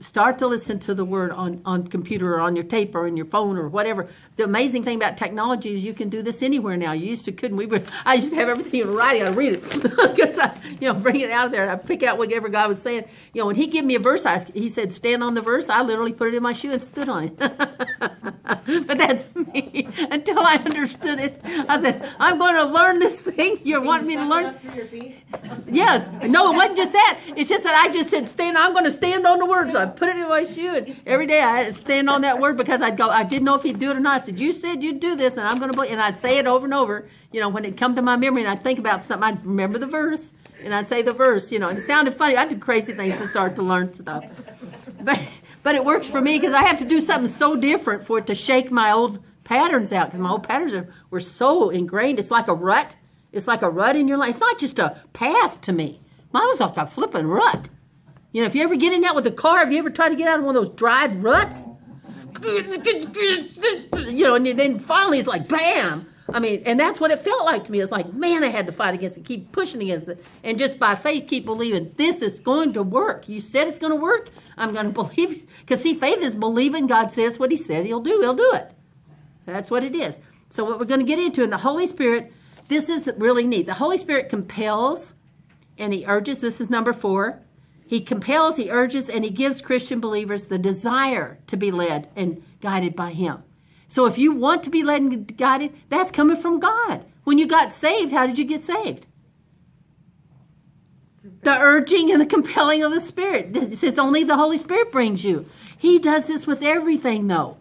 start to listen to the word on computer or on your tape or in your phone or whatever. The amazing thing about technology is you can do this anywhere now. You used to couldn't. I used to have everything in writing. I'd read it because I, bring it out of there and I pick out whatever God was saying. When He gave me a verse, He said, stand on the verse. I literally put it in my shoe and stood on it. But that's me. Until I understood it, I said, I'm going to learn this thing. You want me to learn? Up through your feet? Yes. No, it wasn't just that. It's just that I just said, I'm going to stand on the word. So I put it in my shoe, and every day I had to stand on that word because I didn't know if He'd do it or not. I said, you said you'd do this, and I'm going to believe. And I'd say it over and over. When it come to my memory and I'd think about something, I'd remember the verse, and I'd say the verse, and it sounded funny. I did crazy things to start to learn stuff. But it works for me because I have to do something so different for it to shake my old patterns out, because my old patterns were so ingrained. It's like a rut. It's like a rut in your life. It's not just a path to me. Mine was like a flipping rut. If you ever get in that with a car, have you ever tried to get out of one of those dried ruts? And then finally it's like, bam. And that's what it felt like to me. It's like, man, I had to fight against it, keep pushing against it, and just by faith keep believing this is going to work. You said it's going to work. I'm going to believe you. Because see, faith is believing God says what He said He'll do. He'll do it. That's what it is. So what we're going to get into in the Holy Spirit, this is really neat. The Holy Spirit compels and He urges. This is number 4. He compels, He urges, and He gives Christian believers the desire to be led and guided by Him. So if you want to be led and guided, that's coming from God. When you got saved, how did you get saved? The urging and the compelling of the Spirit. It says only the Holy Spirit brings you. He does this with everything, though.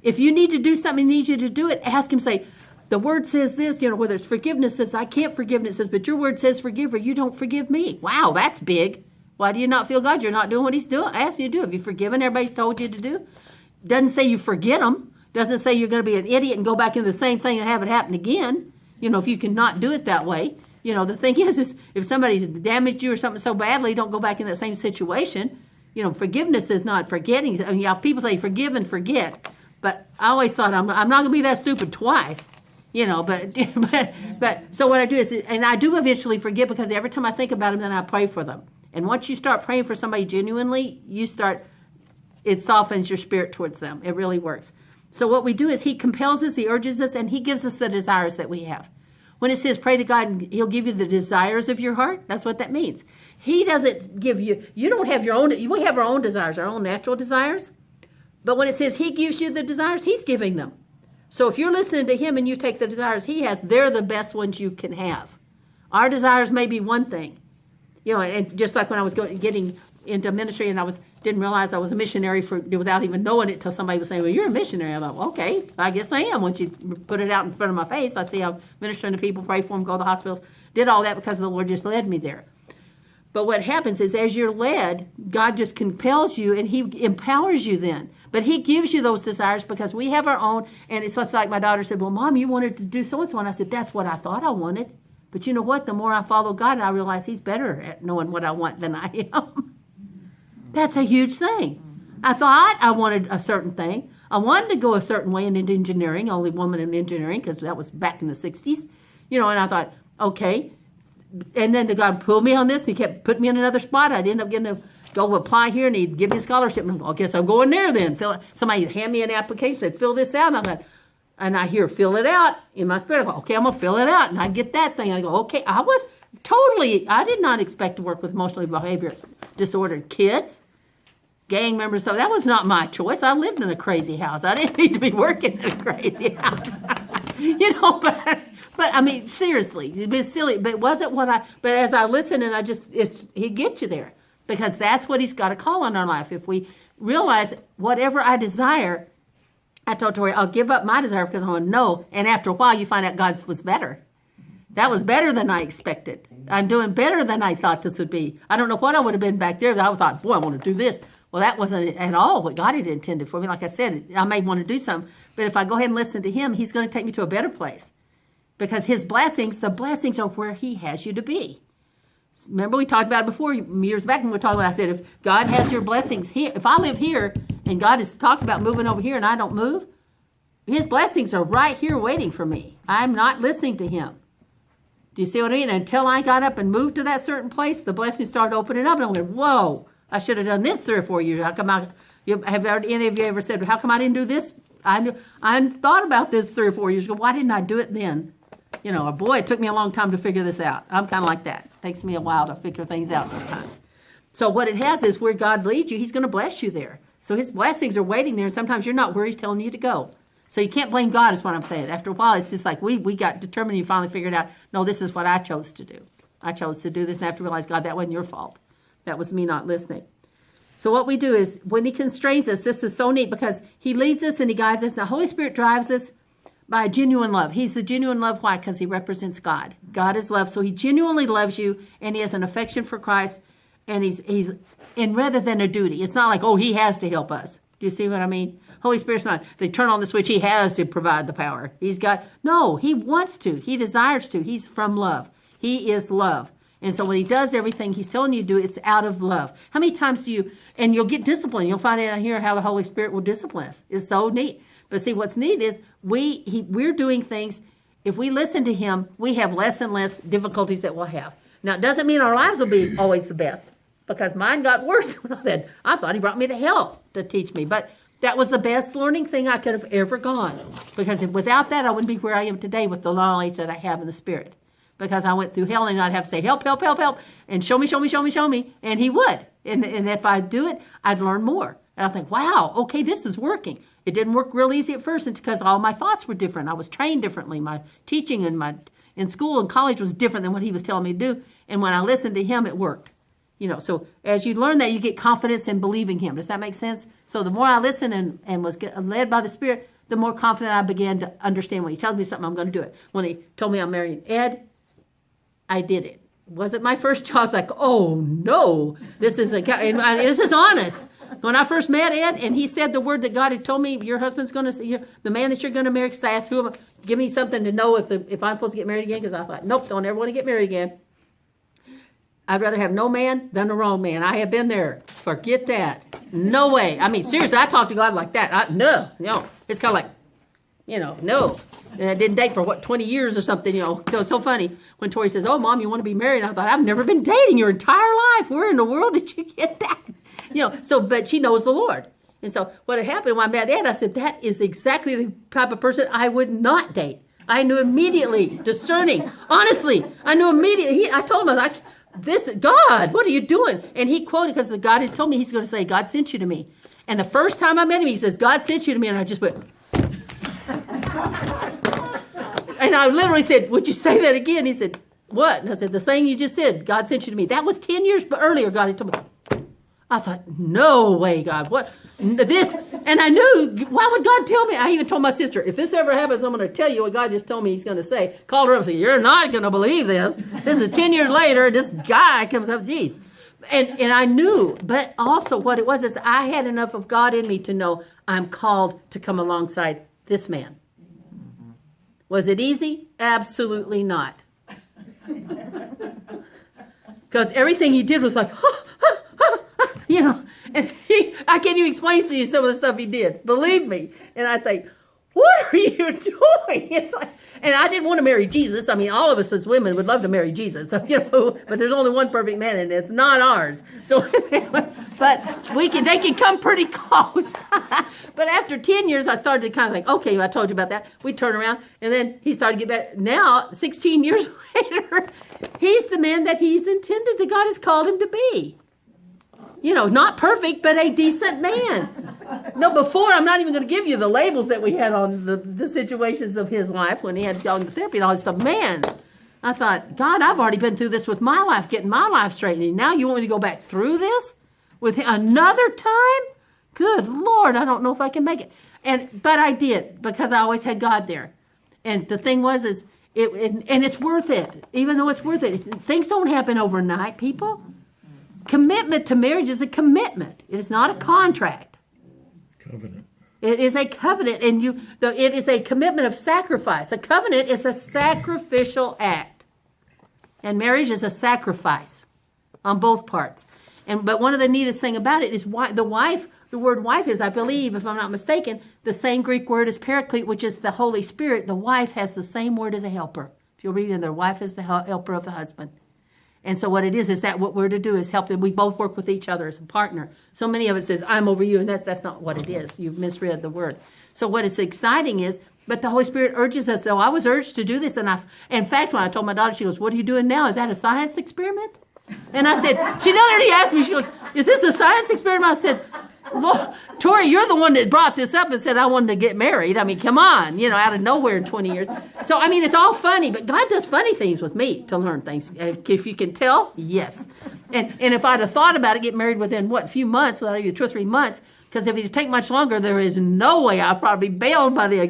If you need to do something, He needs you to do it, ask Him, say, the Word says this, whether it's forgiveness, says, I can't forgive, and it says, but your Word says forgive, or you don't forgive me. Wow, that's big. Why do you not feel God? You're not doing what He's doing. Asking you to do. Have you forgiven everybody's told you to do? Doesn't say you forget them. Doesn't say you're going to be an idiot and go back into the same thing and have it happen again. If you cannot do it that way. The thing is if somebody's damaged you or something so badly, don't go back in that same situation. Forgiveness is not forgetting. People say forgive and forget. But I always thought I'm not going to be that stupid twice. But so what I do is, and I do eventually forget, because every time I think about them, then I pray for them. And once you start praying for somebody genuinely, it softens your spirit towards them. It really works. So what we do is He compels us, He urges us, and He gives us the desires that we have. When it says pray to God and He'll give you the desires of your heart, that's what that means. He doesn't give you don't have your own, we have our own desires, our own natural desires. But when it says He gives you the desires, He's giving them. So if you're listening to Him and you take the desires He has, they're the best ones you can have. Our desires may be one thing. And just like when I was getting into ministry and didn't realize I was a missionary without even knowing it, till somebody was saying, well, you're a missionary. I thought, well, okay, I guess I am. Once you put it out in front of my face, I see I'm ministering to people, pray for them, go to the hospitals, did all that because the Lord just led me there. But what happens is as you're led, God just compels you and He empowers you then. But He gives you those desires because we have our own. And it's just like my daughter said, well, Mom, you wanted to do so-and-so. And I said, that's what I thought I wanted. But you know what? The more I follow God, I realize He's better at knowing what I want than I am. That's a huge thing. I thought I wanted a certain thing. I wanted to go a certain way in engineering, only woman in engineering, because that was back in the 60s. And I thought, okay. And then the God pulled me on this, and He kept putting me in another spot. I'd end up getting to go apply here, and He'd give me a scholarship. And I guess I'm going there then. Somebody would hand me an application, said, fill this out. And I thought, and I hear, fill it out in my spirit. I go, okay, I'm going to fill it out. And I get that thing. I go, okay. I did not expect to work with emotionally behavior disordered kids, gang members. So that was not my choice. I lived in a crazy house. I didn't need to be working in a crazy house. But I mean, seriously, it was silly. But it wasn't but as I listen and He gets you there. Because that's what He's got to call on our life. If we realize whatever I desire, I told Tori, I'll give up my desire because I want to know. And after a while, you find out God's was better. That was better than I expected. I'm doing better than I thought this would be. I don't know what I would have been back there. I thought, boy, I want to do this. Well, that wasn't at all what God had intended for me. Like I said, I may want to do something. But if I go ahead and listen to Him, He's going to take me to a better place. Because His blessings, the blessings are where He has you to be. Remember we talked about it before, years back when we were talking about, I said, if God has your blessings here, if I live here and God has talked about moving over here and I don't move, His blessings are right here waiting for me. I'm not listening to Him. Do you see what I mean? Until I got up and moved to that certain place, the blessings started opening up and I went, whoa, I should have done this 3 or 4 years. How come have any of you ever said, how come I didn't do this? I thought about this 3 or 4 years ago. Why didn't I do it then? Boy, it took me a long time to figure this out. I'm kind of like that. It takes me a while to figure things out sometimes. So what it has is where God leads you, he's going to bless you there. So his blessings are waiting there, and sometimes you're not where he's telling you to go. So you can't blame God is what I'm saying. After a while, it's just like we got determined, you finally figured out, no, this is what I chose to do. I chose to do this, and I have to realize, God, that wasn't your fault. That was me not listening. So what we do is, when he constrains us, this is so neat because he leads us and he guides us. And the Holy Spirit drives us by genuine love. He's the genuine love. Why? Because he represents God. God is love. So he genuinely loves you, and he has an affection for Christ, and and rather than a duty. It's not like, oh, he has to help us. Do you see what I mean? Holy Spirit's not, they turn on the switch, he has to provide the power. No, he wants to. He desires to. He's from love. He is love. And so when he does everything he's telling you to do, it's out of love. How many times and you'll get disciplined. You'll find out here how the Holy Spirit will discipline us. It's so neat. But see, what's neat is we're doing things, if we listen to him, we have less and less difficulties that we'll have. Now, it doesn't mean our lives will be always the best, because mine got worse. I thought he brought me to hell to teach me. But that was the best learning thing I could have ever gone. Because without that, I wouldn't be where I am today with the knowledge that I have in the Spirit. Because I went through hell, and I'd have to say, help, help, help, help, and show me, show me, show me, show me. And he would. And if I do it, I'd learn more. And I think, wow, okay, this is working. It didn't work real easy at first. It's because all my thoughts were different. I was trained differently. My teaching in school and college was different than what he was telling me to do. And when I listened to him, it worked. So as you learn that, you get confidence in believing him. Does that make sense? So the more I listened and was led by the Spirit, the more confident I began to understand when he tells me something, I'm going to do it. When he told me I'm marrying Ed, I did it. Wasn't my first job. I was like, oh no, this is this is honest. When I first met Ed, and he said the word that God had told me, your husband's going to, the man that you're going to marry, because I asked give me something to know if I'm supposed to get married again, because I thought, nope, don't ever want to get married again. I'd rather have no man than the wrong man. I have been there. Forget that. No way. I mean, seriously, I talk to God like that. No. It's kind of like, no. And I didn't date for 20 years or something, So it's so funny when Tori says, oh, Mom, you want to be married? And I thought, I've never been dating your entire life. Where in the world did you get that? But she knows the Lord. And so what had happened when I met Ed, I said, that is exactly the type of person I would not date. I knew immediately, discerning. Honestly, I knew immediately. I told him, God, what are you doing? And he quoted, because the God had told me, he's going to say, God sent you to me. And the first time I met him, he says, God sent you to me. And I just went, and I literally said, would you say that again? He said, what? And I said, the saying you just said, God sent you to me. That was 10 years earlier, God had told me. I thought, no way, God, what? This, and I knew, why would God tell me? I even told my sister, if this ever happens, I'm going to tell you what God just told me he's going to say. Called her up and said, you're not going to believe this. This is 10 years later, this guy comes up, geez. And I knew, but also what it was is I had enough of God in me to know I'm called to come alongside this man. Was it easy? Absolutely not. Because everything he did was like, and I can't even explain to you some of the stuff he did. Believe me. And I think, what are you doing? It's like, and I didn't want to marry Jesus. I mean, all of us as women would love to marry Jesus, but there's only one perfect man, and it's not ours. So, but they can come pretty close. But after 10 years, I started to kind of think, okay, I told you about that. We turn around, and then he started to get better. Now, 16 years later, he's the man that he's intended, that God has called him to be. Not perfect, but a decent man. No, before, I'm not even going to give you the labels that we had on the situations of his life when he had gone to therapy and all this stuff. Man, I thought, God, I've already been through this with my life, getting my life straightened. And now you want me to go back through this with another time? Good Lord, I don't know if I can make it. But I did, because I always had God there. And the thing was, and it's worth it. Even though it's worth it. Things don't happen overnight, people. Commitment to marriage is a commitment. It is not a contract. Covenant. It is a covenant, and it is a commitment of sacrifice. A covenant is a sacrificial act, and marriage is a sacrifice on both parts. But one of the neatest thing about it is the word wife is, I believe, if I'm not mistaken, the same Greek word as paraclete, which is the Holy Spirit. The wife has the same word as a helper. If you'll read it, the wife is the helper of the husband. And so what it is that what we're to do is help them. We both work with each other as a partner. So many of it says, I'm over you, and that's not what it is. You've misread the word. So what is exciting is, but the Holy Spirit urges us. So I was urged to do this, and in fact, when I told my daughter, she goes, what are you doing now? Is that a science experiment? And I said, she already asked me, she goes, is this a science experiment? I said, Lord, Tori, you're the one that brought this up and said I wanted to get married. I mean, come on, out of nowhere in 20 years. So, I mean, it's all funny, but God does funny things with me to learn things. If you can tell, yes. And if I'd have thought about it, get married within, a few months, 2 or 3 months, because if it take much longer, there is no way I'll probably be bailed by then,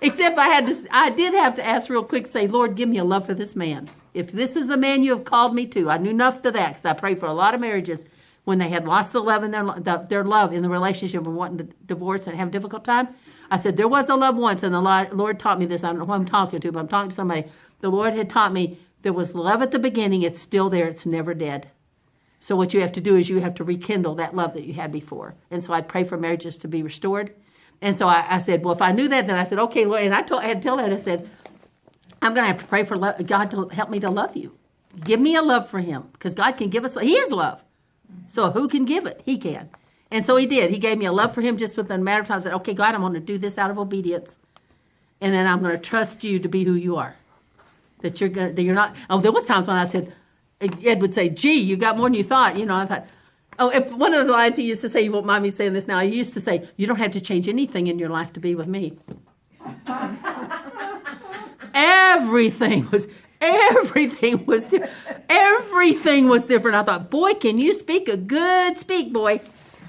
except I did have to ask real quick, say, Lord, give me a love for this man. If this is the man you have called me to, I knew enough to that, because I prayed for a lot of marriages when they had lost the love in their love in the relationship and wanting to divorce and have a difficult time. I said, there was a love once, and the Lord taught me this. I don't know who I'm talking to, but I'm talking to somebody. The Lord had taught me there was love at the beginning. It's still there. It's never dead. So what you have to do is you have to rekindle that love that you had before. And so I'd pray for marriages to be restored. And so I said, well, if I knew that, then I said, okay, Lord. And I had to tell that, I said, I'm going to have to pray for God to help me to love you. Give me a love for him, because God can give us, he is love. So who can give it? He can. And so he did. He gave me a love for him just within a matter of time. I said, okay, God, I'm going to do this out of obedience. And then I'm going to trust you to be who you are. That you're not. Oh, there was times when I said, Ed would say, gee, you got more than you thought. I thought, if one of the lines he used to say, you won't mind me saying this now, he used to say, you don't have to change anything in your life to be with me. Everything was different. I thought, boy, can you speak a good speak, boy.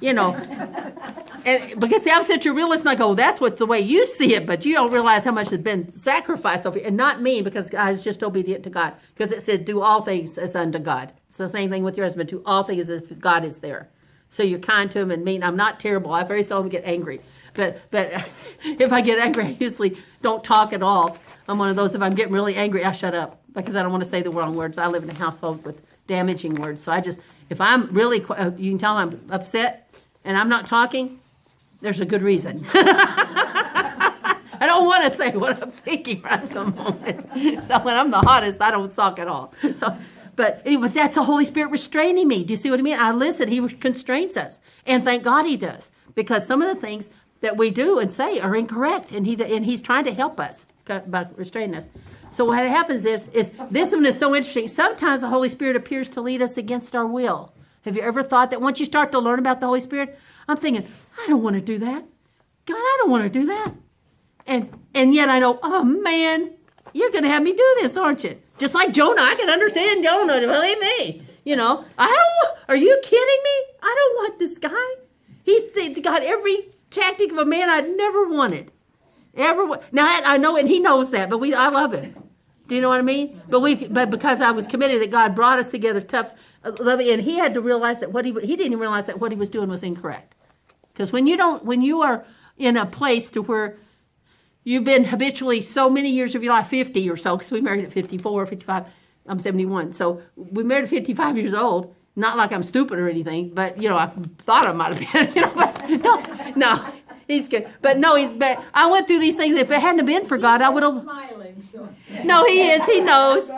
And because I'm such a realist, and I go, that's the way you see it, but you don't realize how much has been sacrificed over here. And not me, because I was just obedient to God. Because it said, do all things as unto God. It's the same thing with your husband. Do all things as if God is there. So you're kind to him and mean. I'm not terrible. I very seldom get angry. But if I get angry, I usually don't talk at all. I'm one of those, if I'm getting really angry, I shut up, because I don't want to say the wrong words. I live in a household with damaging words. So if I'm really, you can tell I'm upset and I'm not talking, there's a good reason. I don't want to say what I'm thinking right at the moment. So when I'm the hottest, I don't talk at all. But anyway, that's the Holy Spirit restraining me. Do you see what I mean? I listen. He constrains us. And thank God he does. Because some of the things that we do and say are incorrect. And he's trying to help us by restraining us. So what happens is this one is so interesting. Sometimes the Holy Spirit appears to lead us against our will. Have you ever thought that once you start to learn about the Holy Spirit, I'm thinking, I don't want to do that. God, I don't want to do that. And yet I know, oh man, you're going to have me do this, aren't you? Just like Jonah, I can understand Jonah, believe me. Are you kidding me? I don't want this guy. He's got every tactic of a man I'd never wanted. Now I know, and he knows that, but I love him. Do you know what I mean? But because I was committed, that God brought us together tough, loving, and he had to realize that he didn't even realize that what he was doing was incorrect. Because when you are in a place to where you've been habitually so many years of your life, 50 or so, because we married at 54, 55, I'm 71. So we married at 55 years old. Not like I'm stupid or anything, but I thought I might have been. But no. He's good. But I went through these things. If it hadn't been for God, I would have. Smiling, so. No, he is. He knows.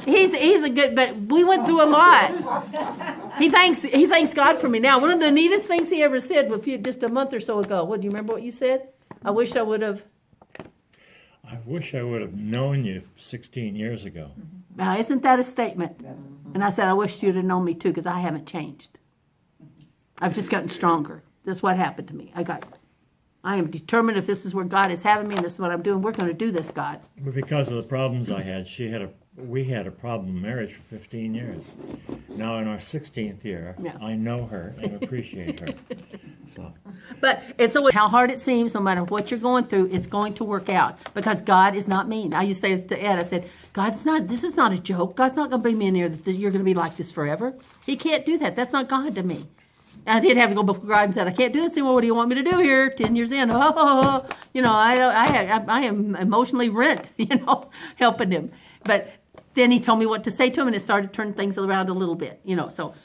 He's a good. But we went through a lot. He thanks God for me. Now, one of the neatest things he ever said just a month or so ago. What do you remember? What you said? I wish I would have. I wish I would have known you 16 years ago. Now, isn't that a statement? And I said, I wish you'd have known me too, because I haven't changed. I've just gotten stronger. That's what happened to me. I am determined, if this is where God is having me and this is what I'm doing, we're going to do this, God. But because of the problems I had, we had a problem in marriage for 15 years. Now in our 16th year, yeah. I know her and appreciate her. So how hard it seems, no matter what you're going through, it's going to work out, because God is not mean. I used to say to Ed, I said, this is not a joke. God's not going to bring me in here that you're going to be like this forever. He can't do that. That's not God to me. I did have to go before God and said, I can't do this anymore. What do you want me to do here? 10 years in. I am emotionally rent, helping him. But then he told me what to say to him, and it started to turn things around a little bit, So